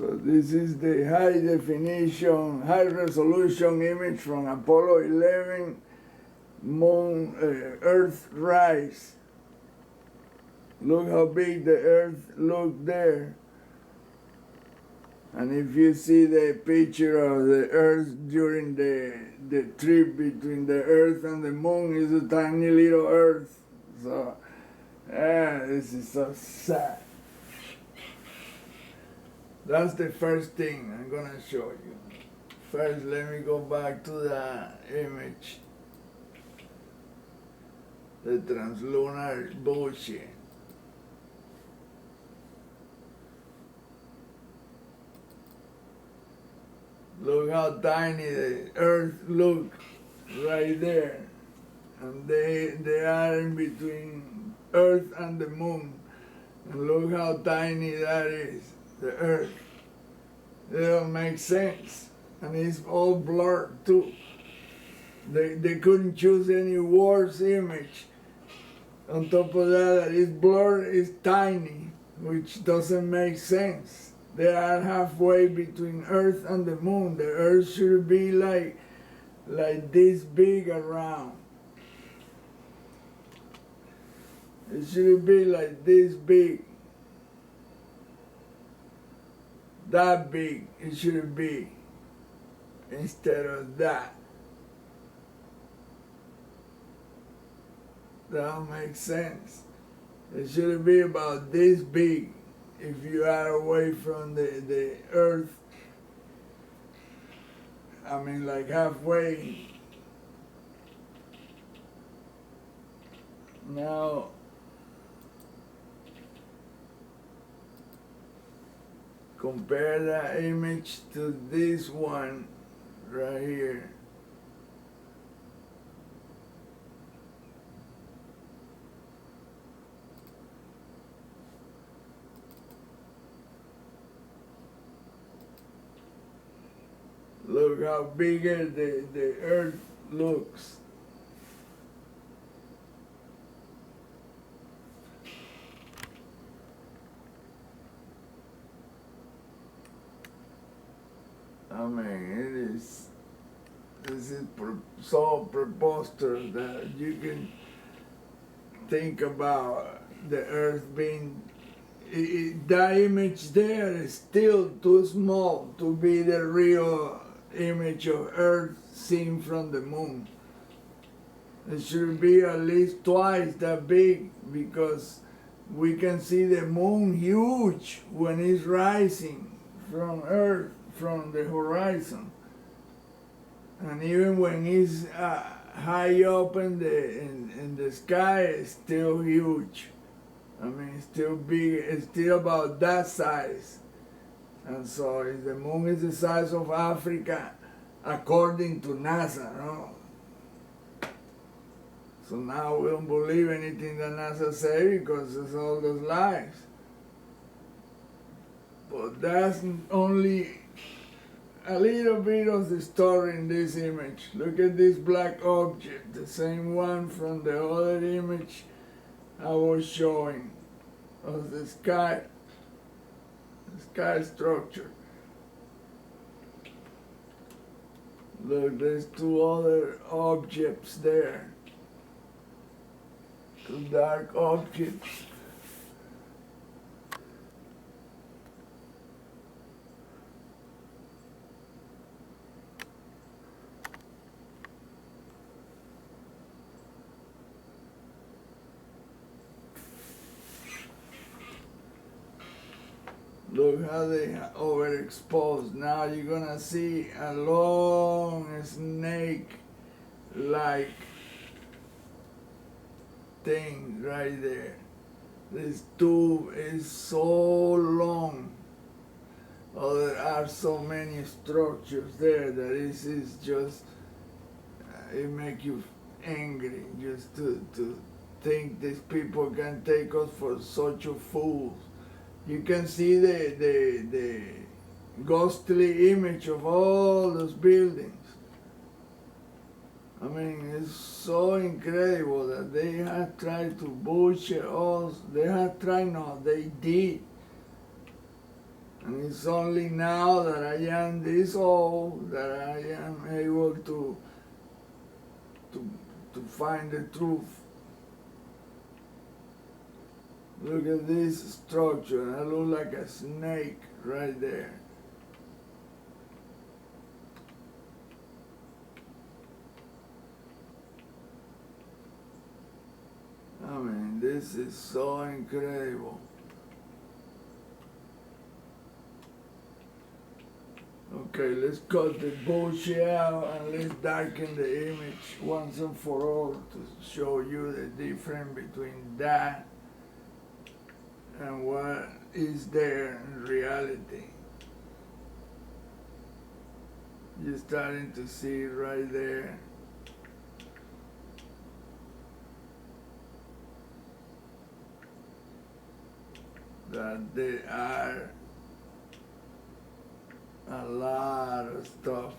So this is the high definition, high resolution image from Apollo 11 moon Earthrise. Look how big the Earth looked there. And if you see the picture of the Earth during the trip between the Earth and the moon, is a tiny little Earth. So, this is so sad. That's the first thing I'm gonna show you. First, let me go back to the image. The translunar bullshit. Look how tiny the Earth looks right there. And they are in between Earth and the moon. And look how tiny that is, the Earth. It don't make sense. And it's all blurred too. They couldn't choose any worse image. On top of that, it's blurred, it's tiny, which doesn't make sense. They are halfway between Earth and the moon. The Earth should be like this big around. It should be like this big. That big it should be, instead of that. That don't make sense. It should be about this big if you are away from the Earth. I mean, like halfway. Now, compare that image to this one right here. Look how bigger the Earth looks. I mean, this is so preposterous that you can think about the Earth being, that image there is still too small to be the real image of Earth seen from the moon. It should be at least twice that big, because we can see the moon huge when it's rising from Earth, from the horizon. And even when it's high up in the sky, it's still huge. I mean, it's still big, it's still about that size. And so if the moon is the size of Africa, according to NASA, no? So now we don't believe anything that NASA says because it's all those lies. But that's only a little bit of the story in this image. Look at this black object, the same one from the other image I was showing of the sky structure. Look, there's two other objects there. Two dark objects. Look how they overexposed. Now you're gonna see a long snake-like thing right there. This tube is so long. Oh, there are so many structures there that it is just, it makes you angry just to think these people can take us for such a fools. You can see the ghostly image of all those buildings. I mean, it's so incredible that they have tried to bullshit us. They have tried, no, they did. And it's only now that I am this old that I am able to find the truth. Look at this structure. I look like a snake right there. I mean, this is so incredible. Okay, let's cut the bullshit out and let's darken the image once and for all to show you the difference between that and what is there in reality. You're starting to see it right there. That there are a lot of stuff.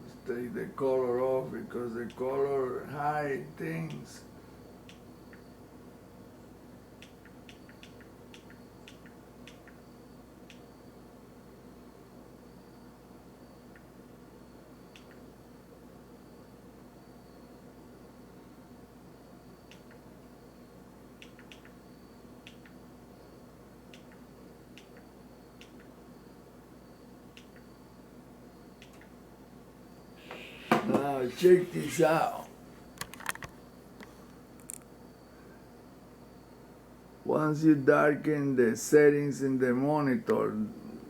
Let's take the color off because the color hides things. Now check this out. Once you darken the settings in the monitor,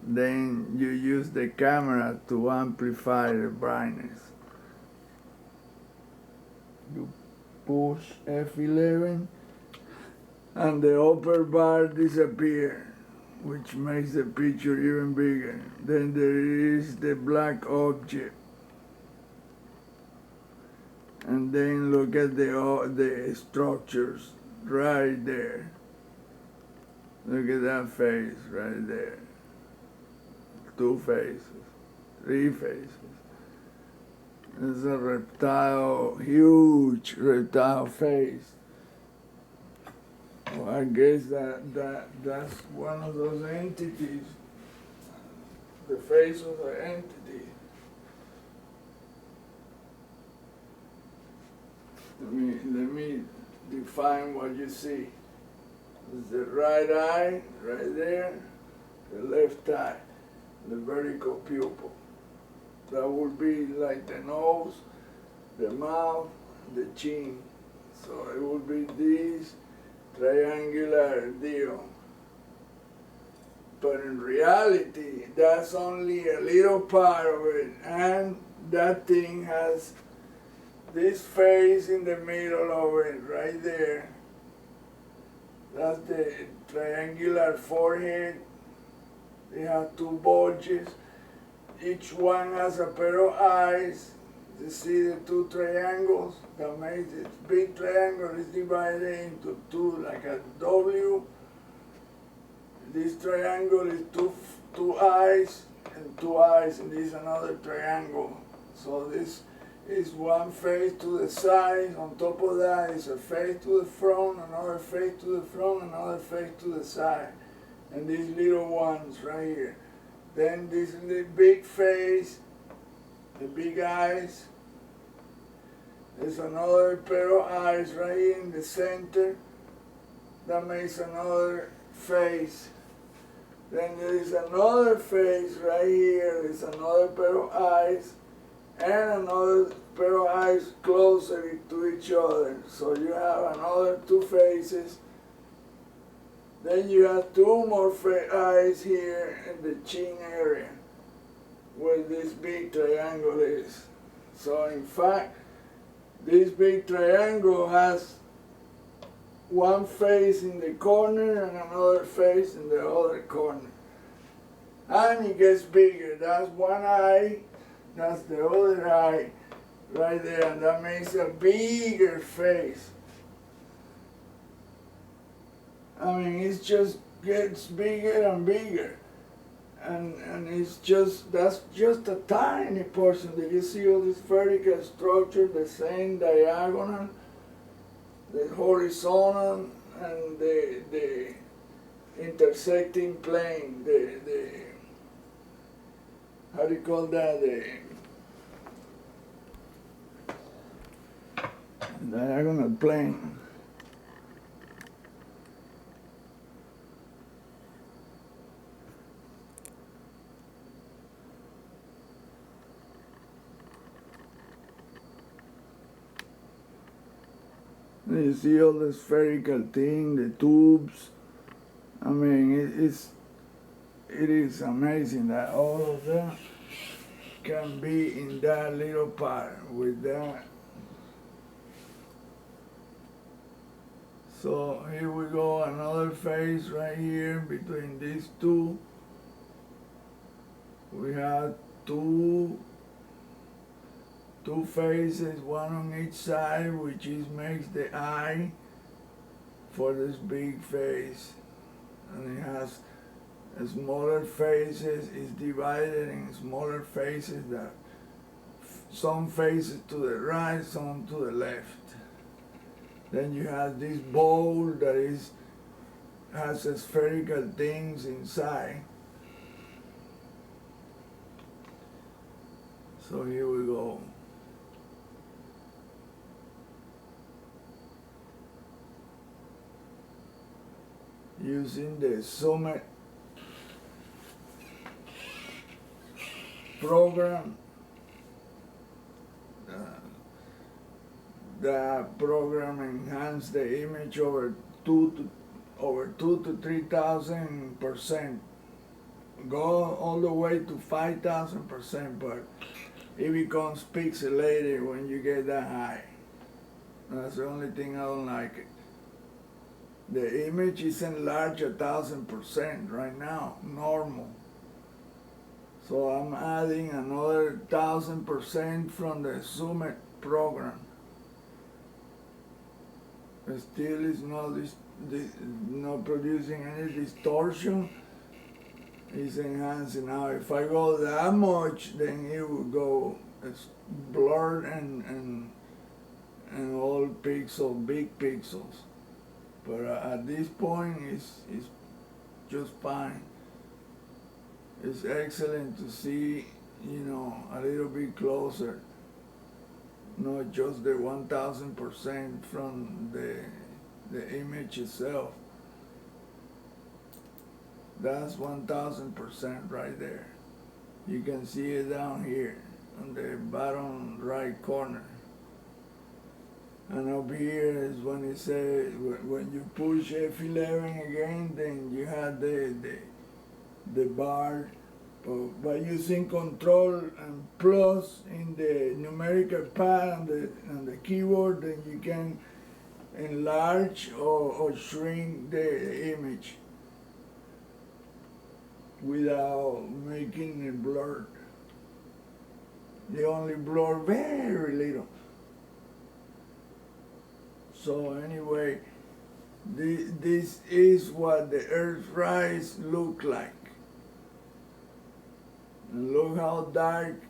then you use the camera to amplify the brightness. You push F11 and the upper bar disappears, which makes the picture even bigger. Then there is the black object. And then look at the structures right there. Look at that face right there. 2 faces, 3 faces. It's a reptile, huge reptile face. Well, I guess that's one of those entities. The face of the entity. Let me define what you see. It's the right eye, right there, the left eye, the vertical pupil. That would be like the nose, the mouth, the chin. So it would be this triangular deal. But in reality, that's only a little part of it, and that thing has this face in the middle of it, right there. That's the triangular forehead. They have 2 bulges. Each one has a pair of eyes. You see the 2 triangles? That makes it big triangle is divided into 2, like a W. This triangle is two eyes and 2 eyes, and this is another triangle. So this is one face to the side. On top of that is a face to the front, another face to the front, another face to the side. And these little ones right here. Then this little big face, the big eyes. There's another pair of eyes right here in the center. That makes another face. Then there is another face right here. There's another pair of eyes. And another pair of eyes closer to each other. So you have another 2 faces. Then you have 2 more eyes here in the chin area, where this big triangle is. So in fact, this big triangle has 1 face in the corner and another face in the other corner. And it gets bigger. That's 1 eye. That's the other eye right there, and that makes a bigger face. I mean, it just gets bigger and bigger. And it's just, that's just a tiny portion. Did you see all this vertical structure, the same diagonal, the horizontal, and the intersecting plane, the how do you call that, the diagonal plane. You see all the spherical thing, the tubes. I mean, it is amazing that all of that can be in that little part with that. So here we go, another phase right here between these two. We have two phases, one on each side, which makes the eye for this big face. And it has smaller faces, it's divided in smaller faces, that some faces to the right, some to the left. Then you have this bowl that has spherical things inside. So here we go. Using the Summit program. The program enhanced the image over 2 to 3,000%. Go all the way to 5,000%, but it becomes pixelated when you get that high. That's the only thing I don't like it. The image is enlarged 1,000% right now, normal. So I'm adding another 1,000% from the Summit program. It still is not producing any distortion. It's enhancing. Now if I go that much, then it will go, it's blurred and all pixels, big pixels. But at this point, it's just fine. It's excellent to see, a little bit closer, not just the 1,000% from the image itself. That's 1,000% right there. You can see it down here on the bottom right corner. And up here is when it says, when you push F11 again, then you have the bar. By using Control and plus in the numerical pad on the keyboard, then you can enlarge or shrink the image without making it blurred. They only blur very little. So anyway, this is what the Earthrise look like. And look how dark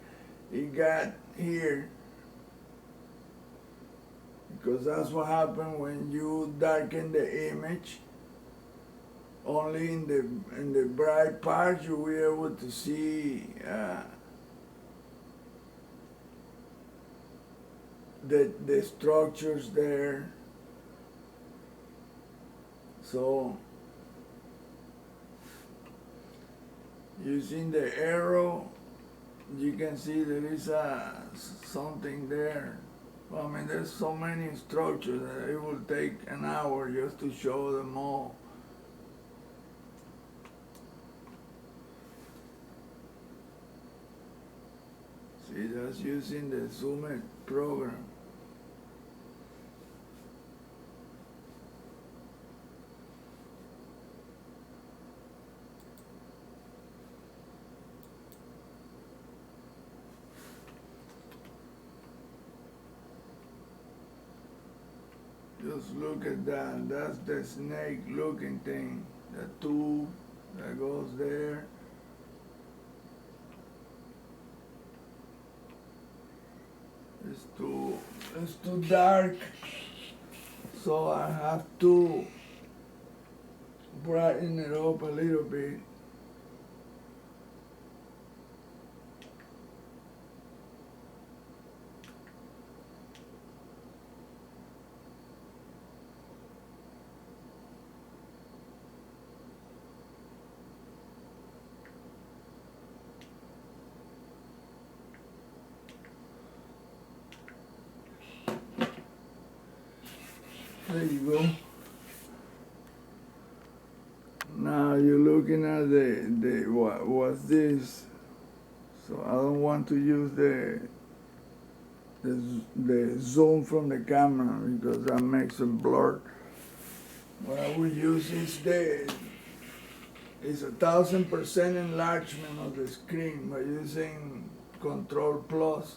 it got here. Because that's what happens when you darken the image. Only in the bright parts you'll be able to see the structures there. So using the arrow, you can see there is something there. I mean, there's so many structures that it will take an hour just to show them all. See, that's using the Summit program. Just look at that. That's the snake looking thing. The tube that goes there. It's too dark. So I have to brighten it up a little bit. There you go. Now you're looking at what's this? So I don't want to use the zoom from the camera because that makes it blurred. What I will use is 1,000% enlargement of the screen by using Control Plus.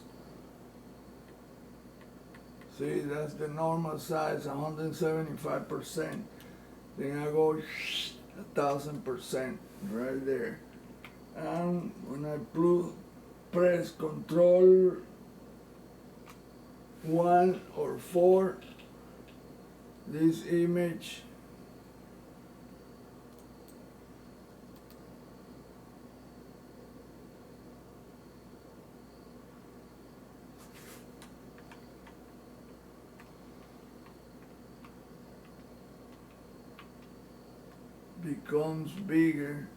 See, that's the normal size, 175%. Then I go 1,000% right there. And when I press Control 1 or 4, this image becomes bigger.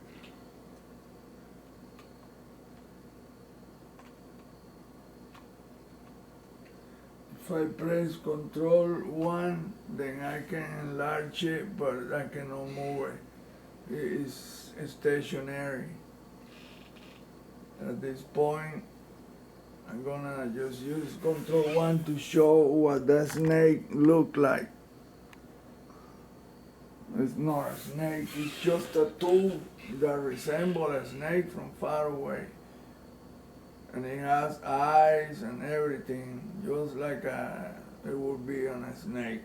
If I press Control 1, then I can enlarge it, but I cannot move it. It is stationary. At this point, I'm gonna just use Control 1 to show what that snake look like. It's not a snake, it's just a tool that resembles a snake from far away. And it has eyes and everything, just like it would be on a snake.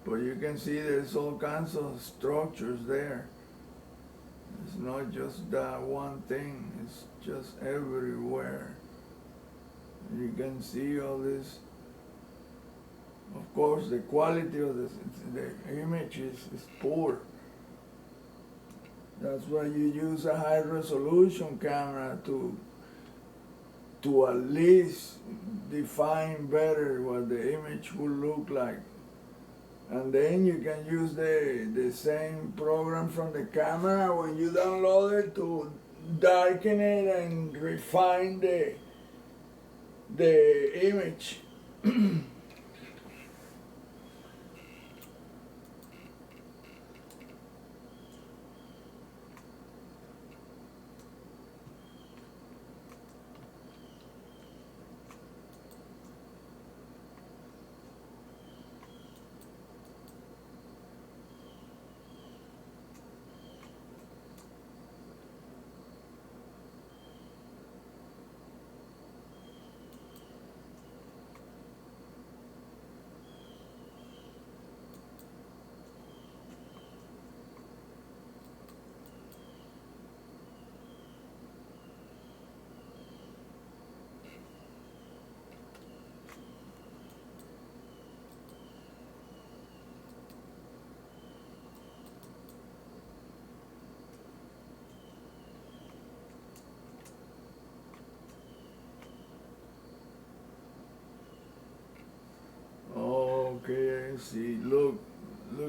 But you can see there's all kinds of structures there. It's not just that one thing, it's just everywhere. You can see all this. Of course, the quality of the image is poor. That's why you use a high resolution camera to at least define better what the image will look like. And then you can use the same program from the camera when you download it to darken it and refine the image. Okay, I see. Look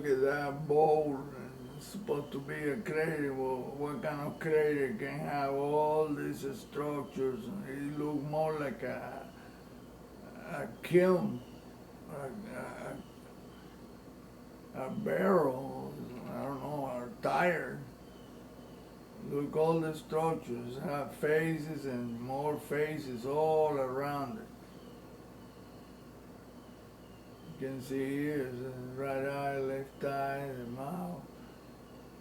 at that bowl. It's supposed to be a crater. Well, what kind of crater can have all these structures? It looks more like a kiln, a barrel. I don't know, or tire. Look, all the structures have faces and more faces all around it. You can see here, right eye, left eye, the mouth.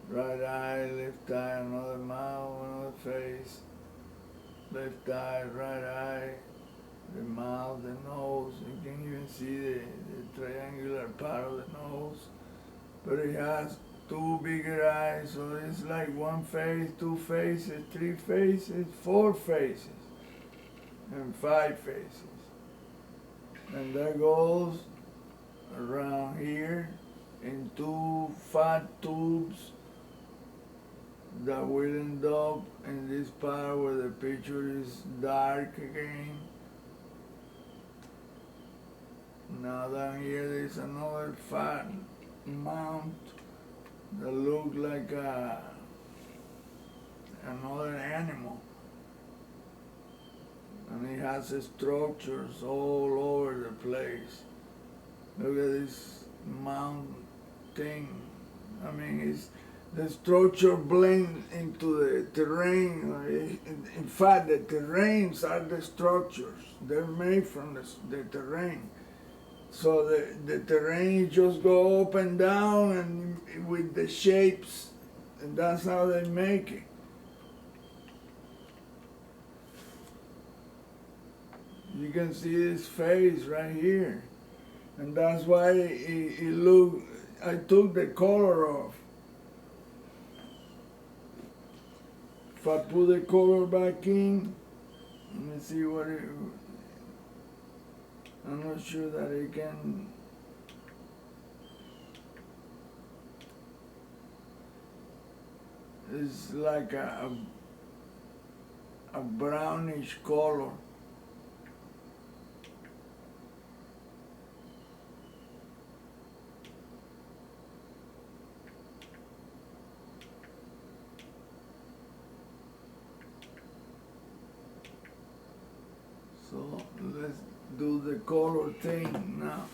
Right eye, left eye, another mouth, another face. Left eye, right eye, the mouth, the nose. You can even see the triangular part of the nose. But it has two bigger eyes, so it's like one face, two faces, three faces, four faces, and five faces. And that goes around here, in two fat tubes that will end up in this part where the picture is dark again. Now down here there's another fat mount that looks like another animal. And it has structures all over the place. Look at this mount thing. I mean, the structure blend into the terrain. In fact, the terrains are the structures. They're made from the terrain. So the terrain just go up and down and with the shapes, and that's how they make it. You can see his face right here. And that's why it look. I took the color off. If I put the color back in, let me see what it, I'm not sure that it can. It's like a brownish color. So let's do the color thing now.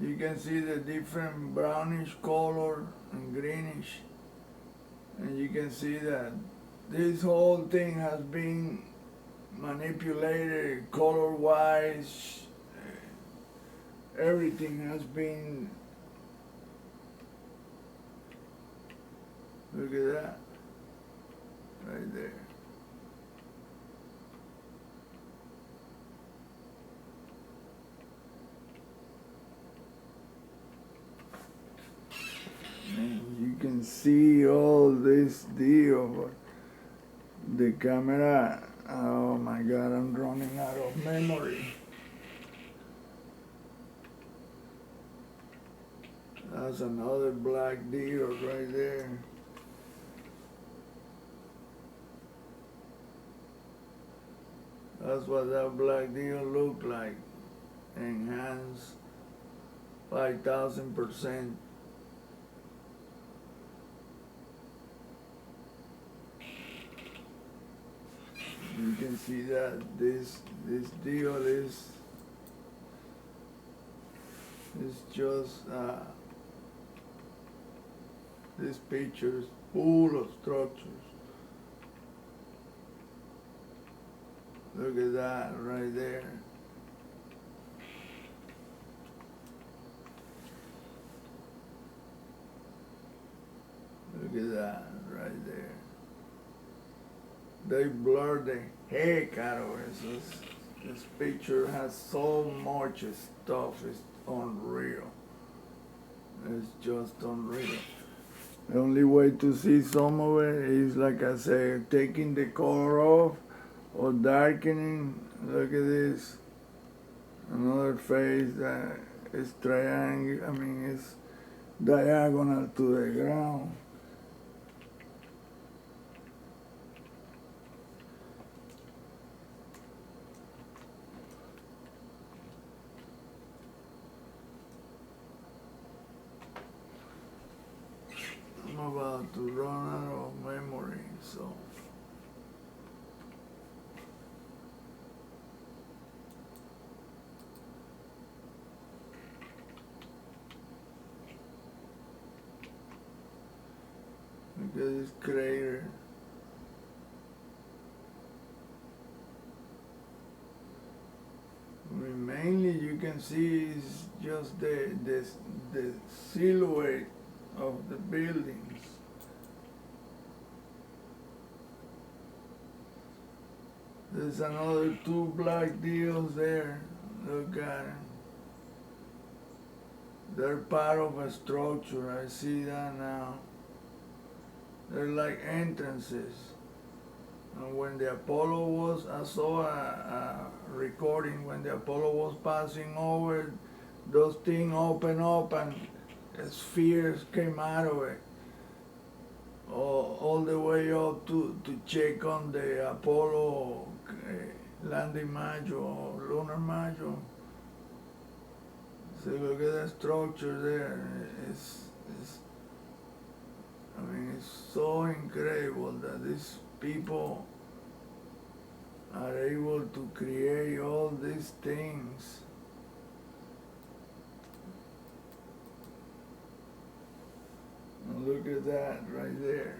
You can see the different brownish color and greenish. And you can see that this whole thing has been manipulated color-wise. Everything has been. Look at that, right there. And you can see all this deal. The camera, oh my God, I'm running out of memory. That's another black deer right there. That's what that black deer looked like. Enhanced 5,000%. You can see that this deal is just this picture is full of structures. Look at that right there. Look at that right there. They blurred the heck out of it. So this picture has so much stuff, it's unreal. It's just unreal. The only way to see some of it is, like I said, taking the color off or darkening. Look at this. Another face that is triangle, I mean, it's diagonal to the ground. I'm about to run out of memory, so. Look at this crater. I mean, mainly you can see is just the silhouette of the buildings. There's another two black deals there. Look at them. They're part of a structure. I see that now. They're like entrances. And when the Apollo was, I saw a recording when the Apollo was passing over, those things opened up and spheres came out of it. All the way up to check on the Apollo landing module or lunar module. So look at that structure there. I mean, it's so incredible that these people are able to create all these things. And look at that right there.